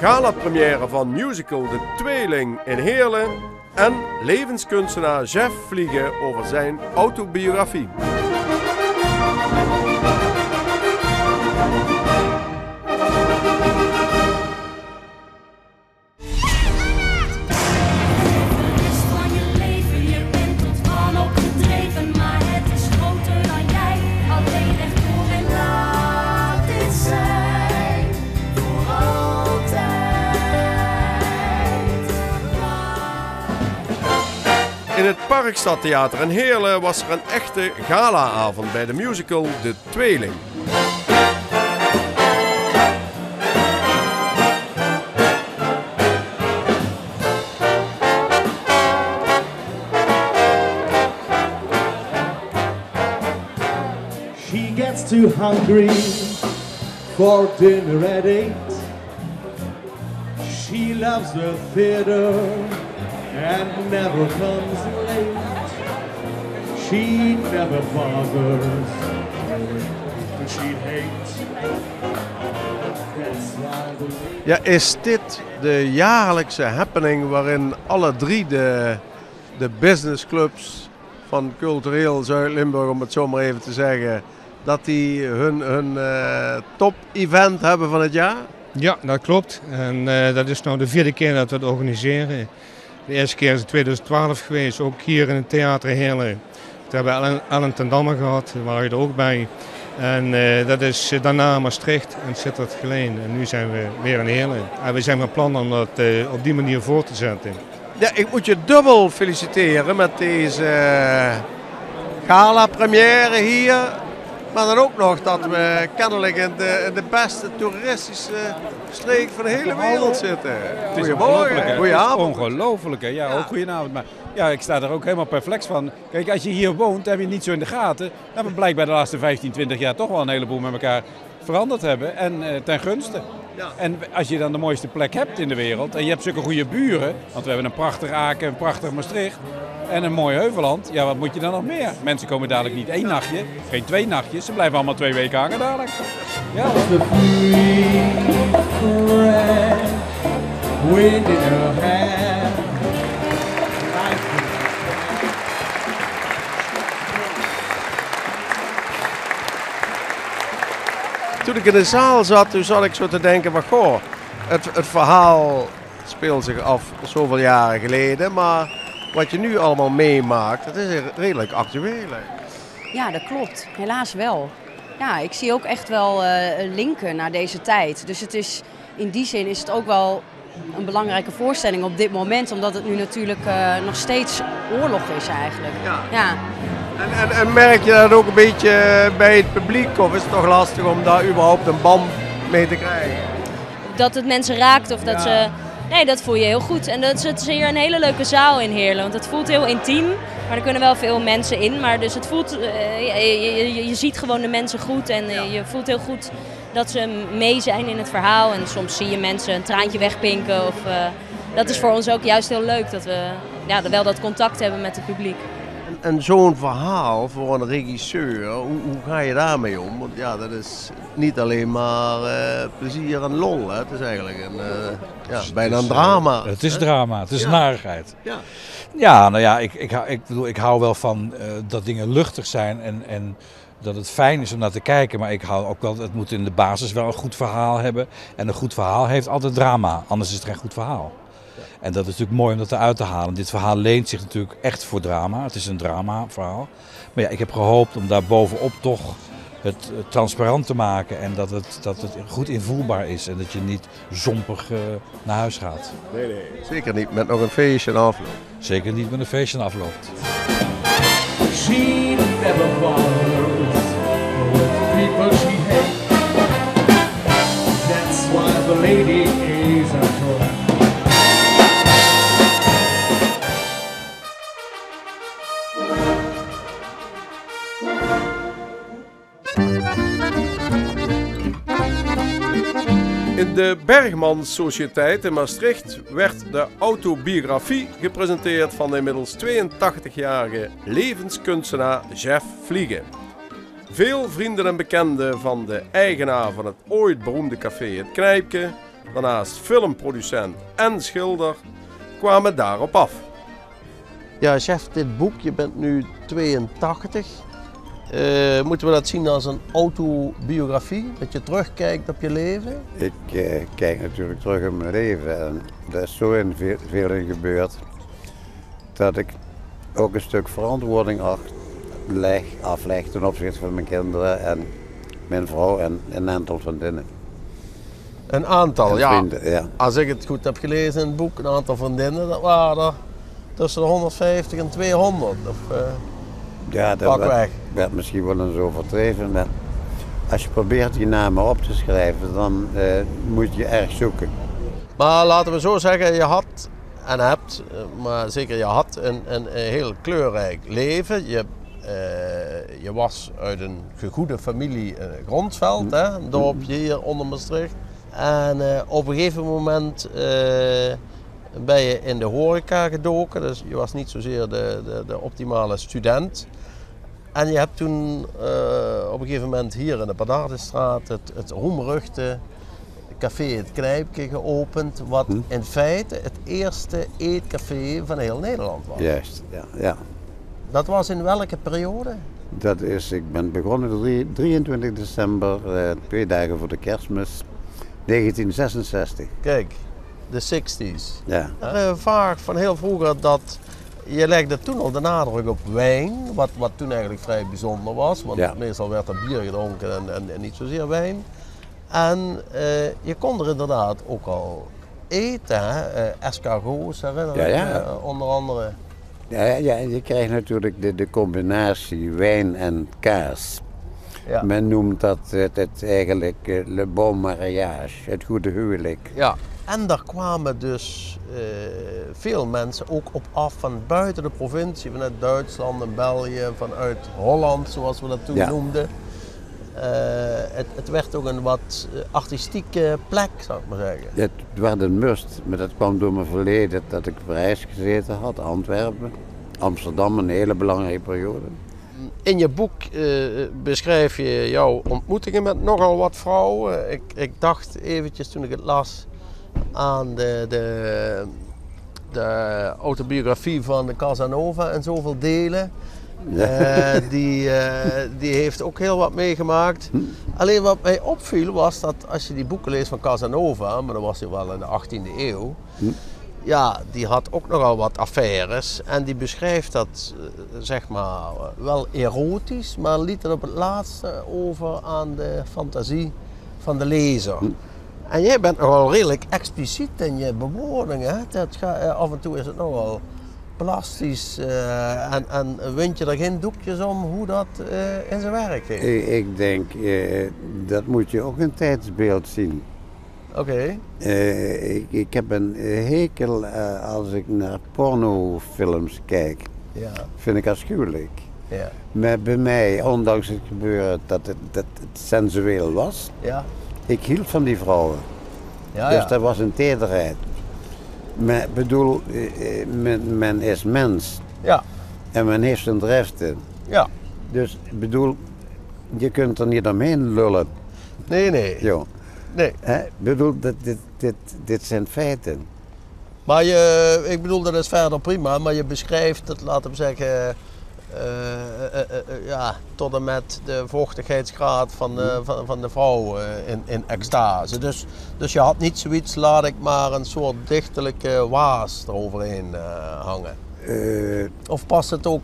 Gala-première van musical De Tweeling in Heerlen en levenskunstenaar Jeff Vliegen over zijn autobiografie. In het Parkstadtheater in Heerlen was er een echte galaavond bij de musical De Tweeling. She gets too hungry for dinner at 8. She loves the theater and never comes late. She never bothers, but she'd hate. That's why the... Ja, is dit de jaarlijkse happening waarin alle drie de businessclubs van cultureel Zuid-Limburg, om het zo maar even te zeggen, dat die hun top-event hebben van het jaar? Ja, dat klopt. En dat is nou de 4e keer dat we het organiseren. De eerste keer is in 2012 geweest, ook hier in het Theater Heerlen. Toen hebben we Ellen ten Damme gehad, daar waren je er ook bij. En dat is daarna Maastricht en Sittard Geleen. En nu zijn we weer in Heerlen. En we zijn van plan om dat op die manier voor te zetten. Ja, ik moet je dubbel feliciteren met deze gala-première hier. Maar dan ook nog dat we kennelijk in de beste toeristische streek van de hele wereld zitten. Het is ongelooflijk. Goedenavond. Ongelooflijk, hè? Ja, ook goedenavond. Maar ja, ik sta er ook helemaal perplex van. Kijk, als je hier woont, heb je het niet zo in de gaten. Dan hebben we blijkbaar de laatste 15, 20 jaar toch wel een heleboel met elkaar veranderd hebben. En ten gunste. Ja. En als je dan de mooiste plek hebt in de wereld en je hebt zulke goede buren, want we hebben een prachtig Aken, een prachtig Maastricht en een mooi Heuvelland, ja, wat moet je dan nog meer? Mensen komen dadelijk niet 1 nachtje, geen 2 nachtjes, ze blijven allemaal 2 weken hangen dadelijk. Ja. Toen ik in de zaal zat, toen zat ik zo te denken van goh, het verhaal speelt zich af zoveel jaren geleden, maar wat je nu allemaal meemaakt, dat is redelijk actueel. Ja, dat klopt. Helaas wel. Ja, ik zie ook echt wel linken naar deze tijd. Dus het is, in die zin is het ook wel een belangrijke voorstelling op dit moment, omdat het nu natuurlijk nog steeds oorlog is eigenlijk. Ja. En merk je dat ook een beetje bij het publiek, of is het toch lastig om daar überhaupt een band mee te krijgen? Dat het mensen raakt of dat ze... Nee, dat voel je heel goed. En het is hier een hele leuke zaal in Heerlen, want het voelt heel intiem. Maar er kunnen wel veel mensen in, maar dus het voelt... je ziet gewoon de mensen goed en je voelt heel goed dat ze mee zijn in het verhaal. En soms zie je mensen een traantje wegpinken. Dat is voor ons ook juist heel leuk, dat we wel dat contact hebben met het publiek. En zo'n verhaal voor een regisseur, hoe ga je daarmee om? Want ja, dat is niet alleen maar plezier en lol, hè? Het is eigenlijk bijna een drama. Het is drama, het is narigheid. Ja. Ja, nou ja, ik hou wel van dat dingen luchtig zijn en dat het fijn is om naar te kijken. Maar ik hou ook wel, het moet in de basis wel een goed verhaal hebben. En een goed verhaal heeft altijd drama, anders is het geen goed verhaal. En dat is natuurlijk mooi om dat eruit te halen. Dit verhaal leent zich natuurlijk echt voor drama. Het is een dramaverhaal. Maar ja, ik heb gehoopt om daar bovenop toch het transparant te maken. En dat het goed invoelbaar is. En dat je niet zompig naar huis gaat. Nee, zeker niet met nog een feestje en afloop. Zeker niet met een feestje en afloop. She never bothers with people she hates. That's why the lady is at home. In de Bergman Sociëteit in Maastricht werd de autobiografie gepresenteerd van de inmiddels 82-jarige levenskunstenaar Jeff Vliegen. Veel vrienden en bekenden van de eigenaar van het ooit beroemde café Het Knijpke, daarnaast filmproducent en schilder, kwamen daarop af. Ja, Jeff, dit boek, je bent nu 82. Moeten we dat zien als een autobiografie, dat je terugkijkt op je leven? Ik kijk natuurlijk terug op mijn leven en er is zo veel in gebeurd dat ik ook een stuk verantwoording afleg ten opzichte van mijn kinderen en mijn vrouw en een aantal vriendinnen. Een aantal, en ja. Vrienden, ja. Als ik het goed heb gelezen in het boek, een aantal vriendinnen, dat waren er tussen de 150 en 200. Ja, dat werd misschien wel eens overdreven, maar als je probeert die namen op te schrijven, dan moet je erg zoeken. Maar laten we zo zeggen, je had en hebt, maar zeker je had een heel kleurrijk leven. Je was uit een gegoede familie Gronsveld, hè, een dorpje hier onder Maastricht. En op een gegeven moment ben je in de horeca gedoken, dus je was niet zozeer de optimale student. En je hebt toen op een gegeven moment hier in de Bernardesstraat het roemruchte café Het Knijpke geopend, wat in feite het eerste eetcafé van heel Nederland was. Juist, ja. Dat was in welke periode? Ik ben begonnen 23 december, 2 dagen voor de Kerstmis, 1966. Kijk, de 60's. Ja. Vaak van heel vroeger dat je legde toen al de nadruk op wijn, wat toen eigenlijk vrij bijzonder was, want meestal werd er bier gedronken en niet zozeer wijn. En je kon er inderdaad ook al eten, escargots herinner ik onder andere. Ja, je krijgt natuurlijk de combinatie wijn en kaas. Ja. Men noemt dat het eigenlijk le bon mariage, het goede huwelijk. Ja. En daar kwamen dus veel mensen ook op af van buiten de provincie, vanuit Duitsland en België, vanuit Holland zoals we dat toen noemden. Het werd ook een wat artistieke plek, zou ik maar zeggen. Het werd een must, maar dat kwam door mijn verleden dat ik op Parijs gezeten had, Antwerpen, Amsterdam, een hele belangrijke periode. In je boek beschrijf je jouw ontmoetingen met nogal wat vrouwen. Ik dacht eventjes toen ik het las aan de autobiografie van de Casanova en zoveel delen. Die heeft ook heel wat meegemaakt. Alleen wat mij opviel was dat als je die boeken leest van Casanova, maar dat was hij wel in de 18e eeuw, ja, die had ook nogal wat affaires en die beschrijft dat zeg maar wel erotisch, maar liet het op het laatste over aan de fantasie van de lezer. En jij bent nogal redelijk expliciet in je bewoordingen. Af en toe is het nogal plastisch en wind je er geen doekjes om hoe dat in zijn werk gaat. Ik denk, dat moet je ook een tijdsbeeld zien. Oké. Ik heb een hekel als ik naar pornofilms kijk. Ja. Vind ik afschuwelijk. Ja. Maar bij mij, ondanks het gebeuren dat het sensueel was, ik hield van die vrouwen. Dus dat was een tederheid. Maar bedoel, men is mens. Ja. En men heeft zijn driften. Ja. Dus bedoel, je kunt er niet omheen lullen. Nee. Jo. Nee. Bedoel, dit zijn feiten. Maar ik bedoel, dat is verder prima, maar je beschrijft het, laten we zeggen, tot en met de vochtigheidsgraad van de vrouw in extase. Dus je had niet zoiets, laat ik maar een soort dichterlijke waas eroverheen hangen. Of past het ook,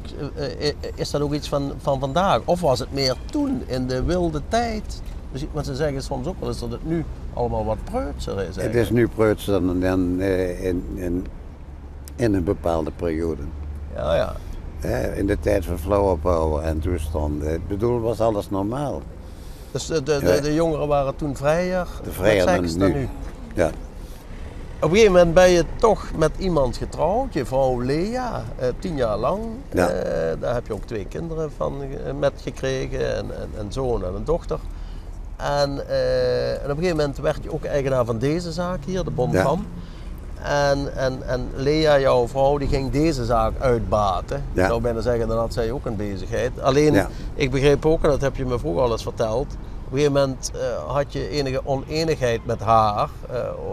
is dat ook iets van vandaag? Of was het meer toen, in de wilde tijd? Dus, want ze zeggen soms ook wel eens dat het nu allemaal wat preutser is. Eigenlijk. Het is nu preutser dan in een bepaalde periode. Ja. In de tijd van flower power en toestanden. Ik bedoel, was alles normaal. Dus de jongeren waren toen vrijer dan nu? Ja. Op een gegeven moment ben je toch met iemand getrouwd, je vrouw Lea, 10 jaar lang. Ja. Daar heb je ook 2 kinderen met gekregen, een zoon en een dochter. En op een gegeven moment werd je ook eigenaar van deze zaak hier, de Bonfam. En Lea, jouw vrouw, die ging deze zaak uitbaten. Ik zou bijna zeggen, dan had zij ook een bezigheid. Alleen, ik begreep ook, en dat heb je me vroeger al eens verteld, op een gegeven moment had je enige oneenigheid met haar,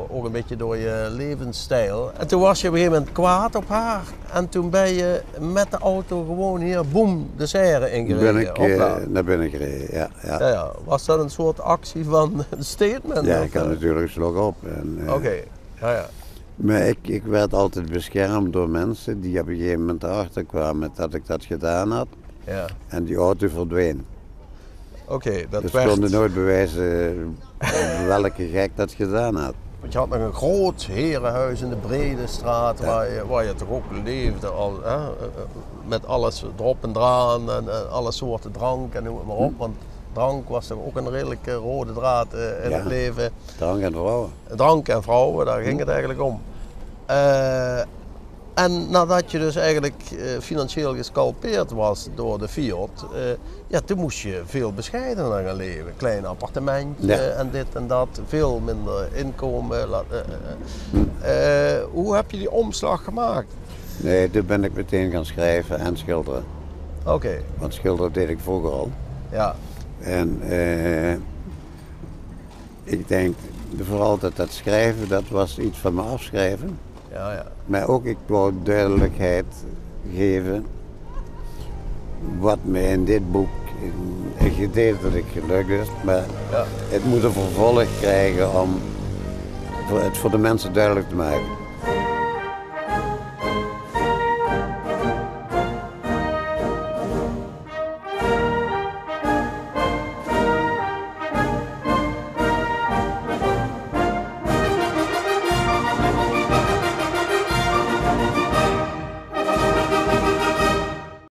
ook een beetje door je levensstijl. En toen was je op een gegeven moment kwaad op haar. En toen ben je met de auto gewoon hier, boem, de serre ingereden. Daar ben ik gereden, ja. Was dat een soort actie van een statement? Ja, ik had natuurlijk een slok op. Oké, ja. Maar ik werd altijd beschermd door mensen die op een gegeven moment erachter kwamen dat ik dat gedaan had. Ja. En die auto verdween. Oké, dat dus werd... ze konden nooit bewijzen welke gek dat gedaan had. Want je had nog een groot herenhuis in de Brede Straat waar je toch ook leefde al, met alles erop en eraan en alle soorten drank en noem het maar op. Want drank was toch ook een redelijk rode draad in het leven. Drank en vrouwen. Drank en vrouwen, daar ging het eigenlijk om. En nadat je dus eigenlijk financieel gescalpeerd was door de Fiat, toen moest je veel bescheidener gaan leven. Klein appartementje en dit en dat, veel minder inkomen. Hoe heb je die omslag gemaakt? Nee, toen ben ik meteen gaan schrijven en schilderen. Oké. Want schilderen deed ik vroeger al. Ja. En ik denk vooral dat schrijven, dat was iets van me afschrijven. Ja. Maar ook ik wou duidelijkheid geven wat me in dit boek gedeeltelijk gelukt is. Maar het moet een vervolg krijgen om het voor de mensen duidelijk te maken.